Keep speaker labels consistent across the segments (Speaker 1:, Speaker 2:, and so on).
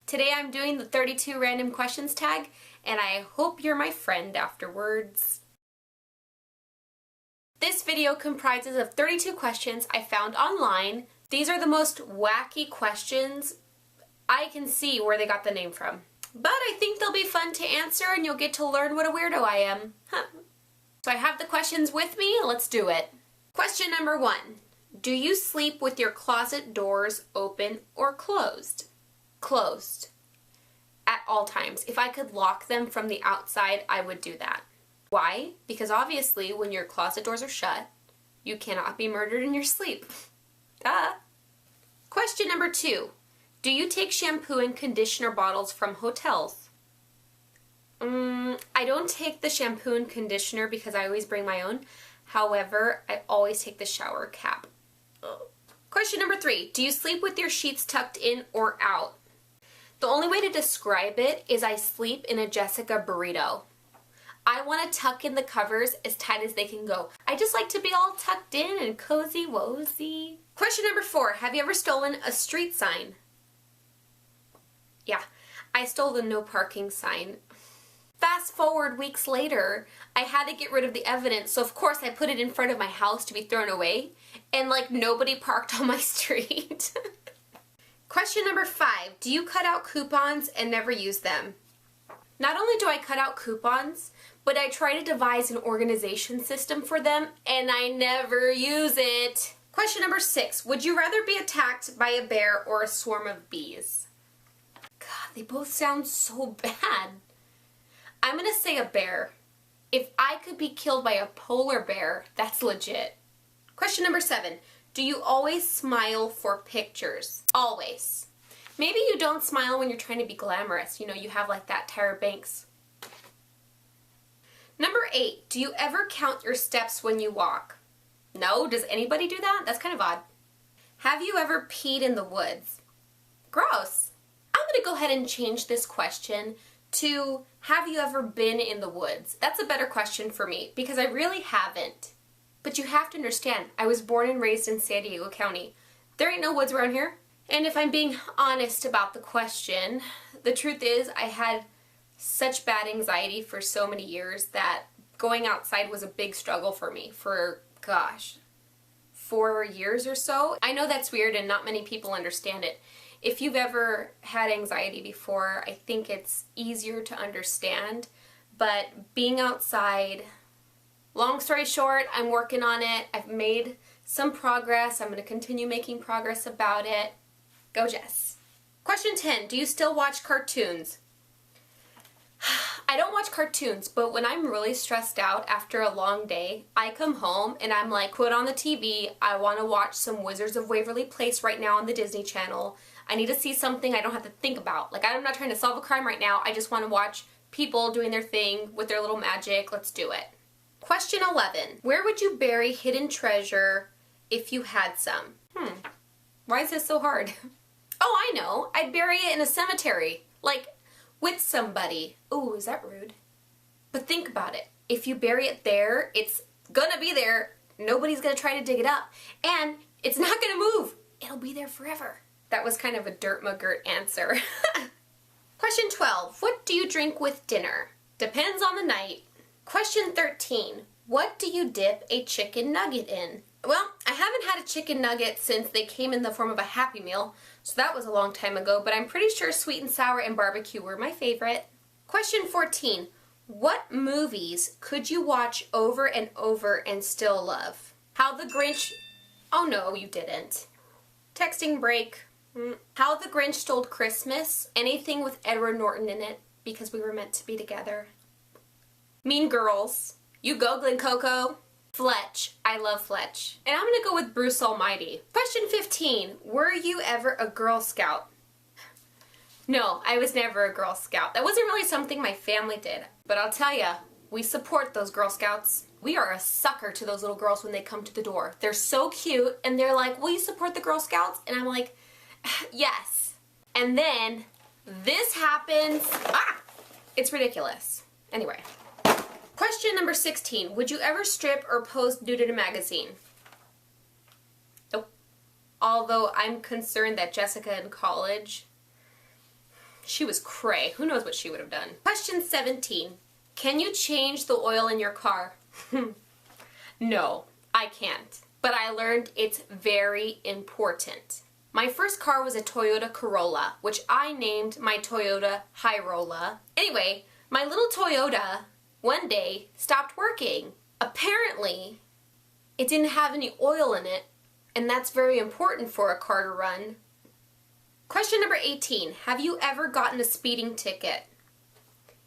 Speaker 1: Today I'm doing the 32 random questions tag, and I hope you're my friend afterwards. This video comprises of 32 questions I found online. These are the most wacky questions. I can see where they got the name from. But I think they'll be fun to answer and you'll get to learn what a weirdo I am. So I have the questions with me, let's do it. Question number 1. Do you sleep with your closet doors open or closed? Closed. At all times. If I could lock them from the outside, I would do that. Why? Because obviously when your closet doors are shut, you cannot be murdered in your sleep. Duh. Question number 2. Do you take shampoo and conditioner bottles from hotels? I don't take the shampoo and conditioner because I always bring my own. However, I always take the shower cap. Ugh. Question number 3. Do you sleep with your sheets tucked in or out? The only way to describe it is I sleep in a Jessica burrito. I want to tuck in the covers as tight as they can go. I just like to be all tucked in and cozy wozy. Question number 4. Have you ever stolen a street sign? Yeah, I stole the no parking sign. Fast forward weeks later, I had to get rid of the evidence, so of course I put it in front of my house to be thrown away, and like nobody parked on my street. Question number 5. Do you cut out coupons and never use them? Not only do I cut out coupons, but I try to devise an organization system for them, and I never use it. Question number 6. Would you rather be attacked by a bear or a swarm of bees? God, they both sound so bad. I'm gonna say a bear. If I could be killed by a polar bear, that's legit. Question number 7. Do you always smile for pictures? Always. Maybe you don't smile when you're trying to be glamorous. You know, you have like that Tyra Banks. Number 8. Do you ever count your steps when you walk? No? Does anybody do that? That's kind of odd. Have you ever peed in the woods? Gross. I'm gonna go ahead and change this question to, have you ever been in the woods? That's a better question for me because I really haven't. But you have to understand, I was born and raised in San Diego County. There ain't no woods around here. And if I'm being honest about the question, the truth is I had such bad anxiety for so many years that going outside was a big struggle for me for, gosh, 4 years or so. I know that's weird and not many people understand it. If you've ever had anxiety before, I think it's easier to understand, but being outside, long story short, I'm working on it. I've made some progress. I'm going to continue making progress about it. Go Jess. Question 10. Do you still watch cartoons? I don't watch cartoons, but when I'm really stressed out after a long day, I come home and I'm like, put on the TV. I want to watch some Wizards of Waverly Place right now on the Disney Channel. I need to see something I don't have to think about. Like, I'm not trying to solve a crime right now. I just want to watch people doing their thing with their little magic. Let's do it. Question 11. Where would you bury hidden treasure if you had some? Why is this so hard? Oh, I know. I'd bury it in a cemetery. Like, with somebody. Ooh, is that rude? But think about it. If you bury it there, it's gonna be there. Nobody's gonna try to dig it up. And it's not gonna move. It'll be there forever. That was kind of a dirt McGirt answer. Question 12. What do you drink with dinner? Depends on the night. Question 13. What do you dip a chicken nugget in? Well, I haven't had a chicken nugget since they came in the form of a Happy Meal, so that was a long time ago, but I'm pretty sure sweet and sour and barbecue were my favorite. Question 14. What movies could you watch over and over and still love? How the Grinch... Oh no, you didn't. Texting break. How the Grinch Stole Christmas. Anything with Edward Norton in it, because we were meant to be together. Mean Girls. You Go, Glen Coco. Fletch. I love Fletch. And I'm gonna go with Bruce Almighty. Question 15. Were you ever a Girl Scout? No, I was never a Girl Scout. That wasn't really something my family did. But I'll tell ya, we support those Girl Scouts. We are a sucker to those little girls when they come to the door. They're so cute and they're like, will you support the Girl Scouts? And I'm like, yes. And then this happens. It's ridiculous. Anyway. Question number 16. Would you ever strip or pose nude in a magazine? Nope. Although I'm concerned that Jessica in college, She was cray. Who knows what she would have done? Question 17. Can you change the oil in your car? No, I can't. But I learned it's very important. My first car was a Toyota Corolla, which I named my Toyota Hyrola. Anyway, my little Toyota one day stopped working. Apparently, it didn't have any oil in it, and that's very important for a car to run. Question number 18. Have you ever gotten a speeding ticket?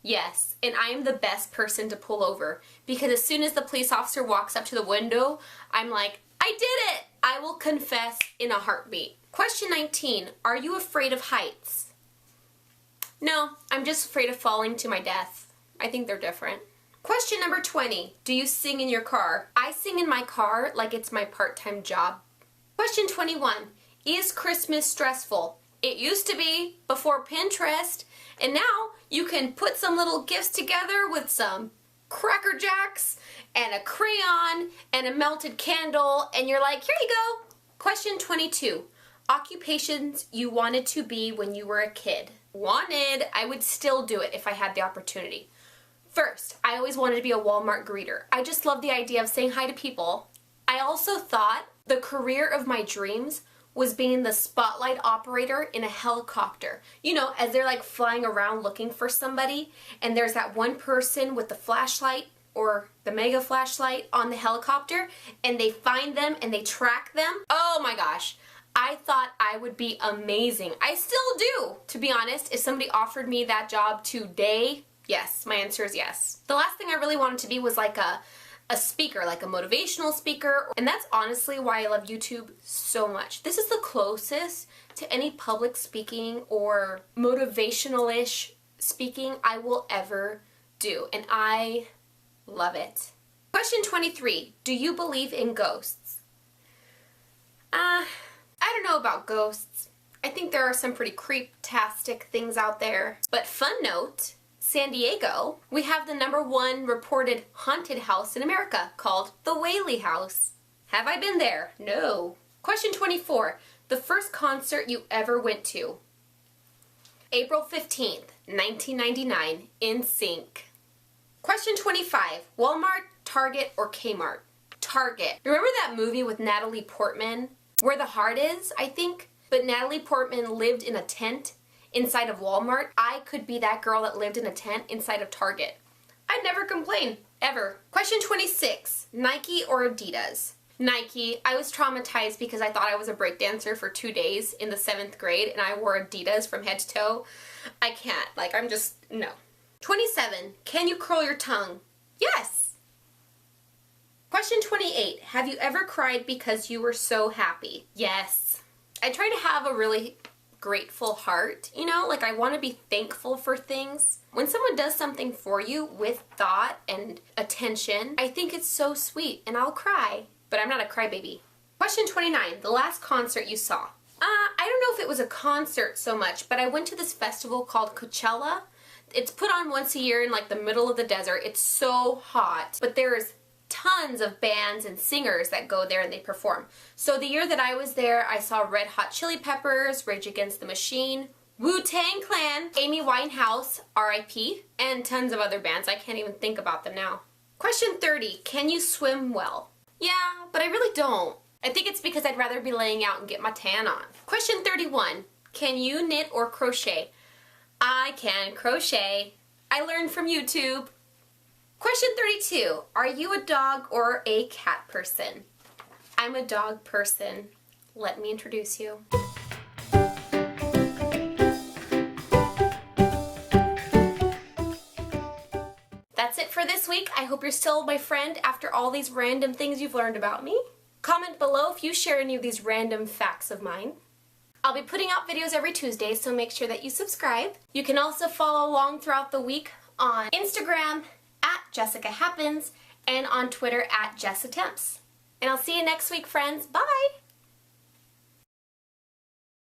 Speaker 1: Yes, and I am the best person to pull over because as soon as the police officer walks up to the window, I'm like, I did it! I will confess in a heartbeat. Question 19. Are you afraid of heights? No, I'm just afraid of falling to my death. I think they're different. Question number 20. Do you sing in your car? I sing in my car like it's my part-time job. Question 21. Is Christmas stressful? It used to be before Pinterest, and now you can put some little gifts together with some Cracker Jacks and a crayon and a melted candle, and you're like, here you go. Question 22. Occupations you wanted to be when you were a kid. I would still do it if I had the opportunity. First, I always wanted to be a Walmart greeter. I just love the idea of saying hi to people. I also thought the career of my dreams was being the spotlight operator in a helicopter. You know, as they're like flying around looking for somebody, and there's that one person with the flashlight or the mega flashlight on the helicopter, and they find them and they track them. Oh my gosh. I thought I would be amazing. I still do, to be honest. If somebody offered me that job today, yes, my answer is yes. The last thing I really wanted to be was like a speaker, like a motivational speaker. And that's honestly why I love YouTube so much. This is the closest to any public speaking or motivational-ish speaking I will ever do. And I love it. Question 23. Do you believe in ghosts? I don't know about ghosts. I think there are some pretty creep-tastic things out there. But fun note, San Diego, we have the #1 reported haunted house in America called the Whaley House. Have I been there? No. Question 24. The first concert you ever went to? April 15th, 1999, NSYNC. Question 25. Walmart, Target, or Kmart? Target. Remember that movie with Natalie Portman? Where the Heart Is, I think? But Natalie Portman lived in a tent inside of Walmart. I could be that girl that lived in a tent inside of Target. I'd never complain, ever. Question 26, Nike or Adidas? Nike. I was traumatized because I thought I was a breakdancer for 2 days in the 7th grade and I wore Adidas from head to toe. I can't, no. 27, can you curl your tongue? Yes. Question 28, have you ever cried because you were so happy? Yes. I try to have a really grateful heart, you know, like I want to be thankful for things. When someone does something for you with thought and attention, I think it's so sweet and I'll cry, but I'm not a crybaby. Question 29, the last concert you saw. I don't know if it was a concert so much, but I went to this festival called Coachella. It's put on once a year in like the middle of the desert. It's so hot, but there's tons of bands and singers that go there and they perform. So the year that I was there, I saw Red Hot Chili Peppers, Rage Against the Machine, Wu-Tang Clan, Amy Winehouse, R.I.P., and tons of other bands. I can't even think about them now. Question 30, can you swim well? Yeah, but I really don't. I think it's because I'd rather be laying out and get my tan on. Question 31, can you knit or crochet? I can crochet. I learned from YouTube. Question 32, are you a dog or a cat person? I'm a dog person. Let me introduce you. That's it for this week. I hope you're still my friend after all these random things you've learned about me. Comment below if you share any of these random facts of mine. I'll be putting out videos every Tuesday, so make sure that you subscribe. You can also follow along throughout the week on Instagram, @JessicaHappens, and on Twitter @JessAttempts. And I'll see you next week, friends. Bye!